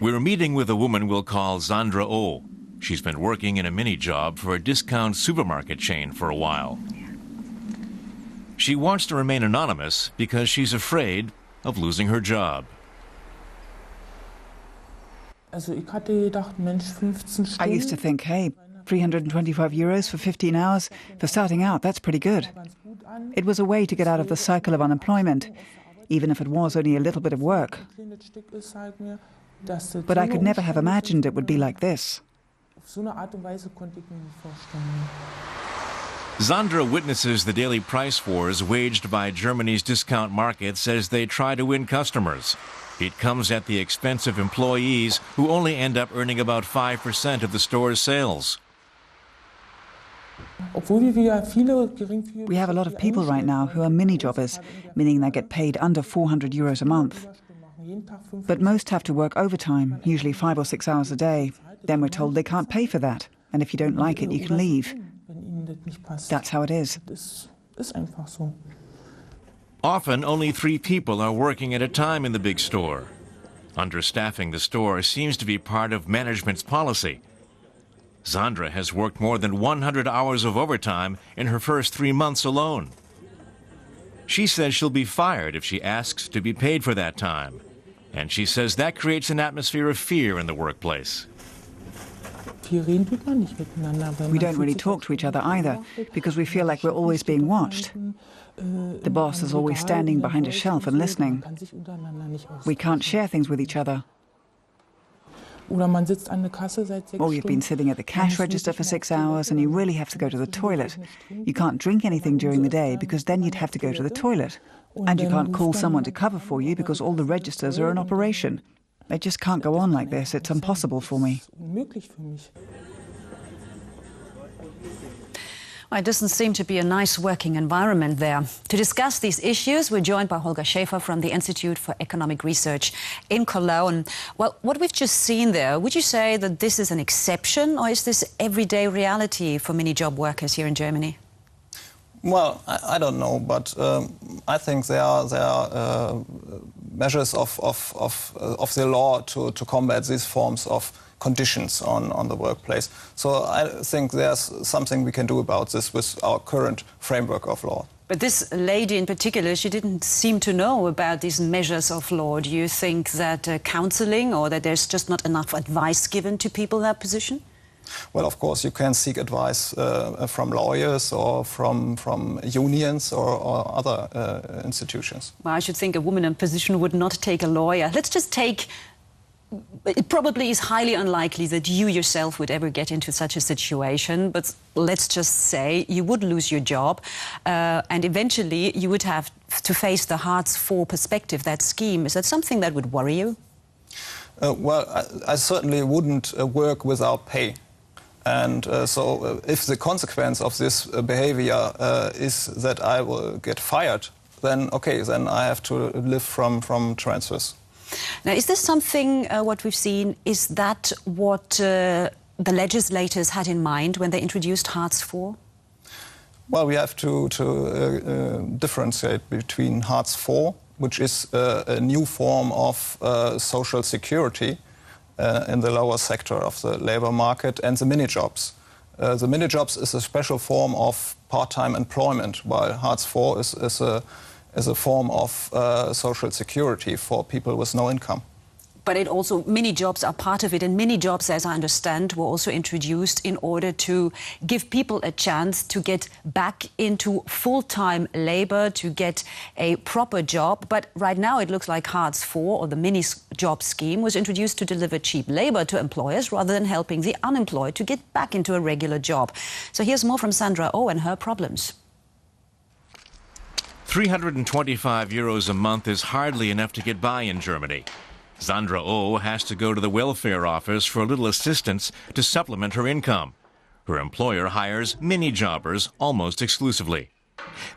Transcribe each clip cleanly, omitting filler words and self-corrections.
We're meeting with a woman we'll call Sandra O. She's been working in a mini-job for a discount supermarket chain for a while. She wants to remain anonymous because she's afraid of losing her job. I used to think, hey, 325 euros for 15 hours, for starting out, that's pretty good. It was a way to get out of the cycle of unemployment, even if it was only a little bit of work. But I could never have imagined it would be like this. Sandra witnesses the daily price wars waged by Germany's discount markets as they try to win customers. It comes at the expense of employees who only end up earning about 5% of the store's sales. We have a lot of people right now who are mini-jobbers, meaning they get paid under 400 euros a month. But most have to work overtime, usually 5 or 6 hours a day. Then we're told they can't pay for that, and if you don't like it, you can leave. That's how it is. Often, only 3 people are working at a time in the big store. Understaffing the store seems to be part of management's policy. Sandra has worked more than 100 hours of overtime in her first 3 months alone. She says she'll be fired if she asks to be paid for that time. And she says that creates an atmosphere of fear in the workplace. We don't really talk to each other either, because we feel like we're always being watched. The boss is always standing behind a shelf and listening. We can't share things with each other. Or you've been sitting at the cash register for 6 hours and you really have to go to the toilet. You can't drink anything during the day because then you'd have to go to the toilet. And you can't call someone to cover for you because all the registers are in operation. I just can't go on like this. It's impossible for me. Well, it doesn't seem to be a nice working environment there. To discuss these issues, we're joined by Holger Schäfer from the Institute for Economic Research in Cologne. Well, what we've just seen there, would you say that this is an exception, or is this everyday reality for many job workers here in Germany? Well, I don't know, but I think there are measures of the law to combat these forms of conditions on the workplace. So I think there's something we can do about this with our current framework of law. But this lady in particular, she didn't seem to know about these measures of law. Do you think that counseling or that there's just not enough advice given to people in that position? Well, of course, you can seek advice from lawyers or from unions or other institutions. Well, I should think a woman in position would not take a lawyer. Let's just take... It probably is highly unlikely that you yourself would ever get into such a situation, but let's just say you would lose your job and eventually you would have to face the Hartz IV perspective, that scheme. Is that something that would worry you? Well, I certainly wouldn't work without pay. And so if the consequence of this behavior is that I will get fired, then okay, then I have to live from transfers. Now, is this something, what we've seen, is that what the legislators had in mind when they introduced Hartz IV? Well, we have to differentiate between Hartz IV, which is a new form of social security in the lower sector of the labor market, and the mini-jobs. The mini-jobs is a special form of part-time employment, while Hartz IV is a form of social security for people with no income. But it also, mini-jobs are part of it, and mini-jobs, as I understand, were also introduced in order to give people a chance to get back into full-time labor, to get a proper job. But right now it looks like Hartz IV, or the mini-job scheme, was introduced to deliver cheap labor to employers rather than helping the unemployed to get back into a regular job. So here's more from Sandra O and her problems. 325 euros a month is hardly enough to get by in Germany. Sandra O has to go to the welfare office for a little assistance to supplement her income. Her employer hires mini-jobbers almost exclusively.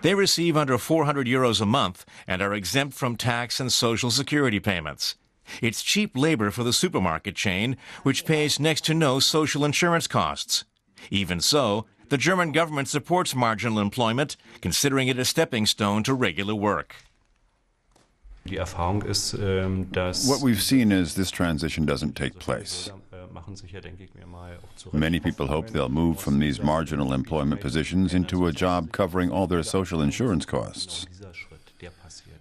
They receive under 400 euros a month and are exempt from tax and social security payments. It's cheap labor for the supermarket chain, which pays next to no social insurance costs. Even so, the German government supports marginal employment, considering it a stepping stone to regular work. What we've seen is this transition doesn't take place. Many people hope they'll move from these marginal employment positions into a job covering all their social insurance costs.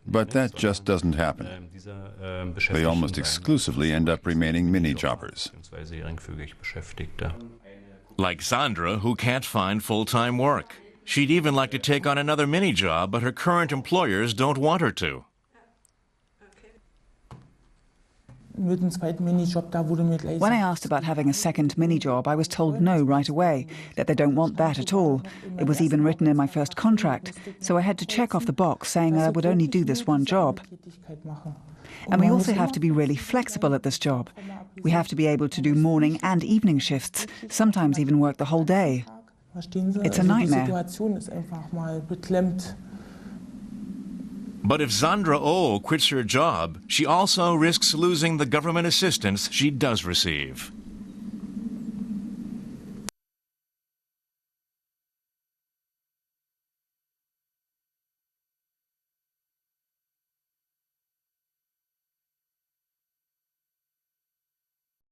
But that just doesn't happen. They almost exclusively end up remaining mini-jobbers. Like Sandra, who can't find full-time work. She'd even like to take on another mini-job, but her current employers don't want her to. When I asked about having a second mini-job, I was told no right away, that they don't want that at all. It was even written in my first contract, so I had to check off the box saying I would only do this one job. And we also have to be really flexible at this job. We have to be able to do morning and evening shifts, sometimes even work the whole day. It's a nightmare. But if Sandra Oh quits her job, she also risks losing the government assistance she does receive.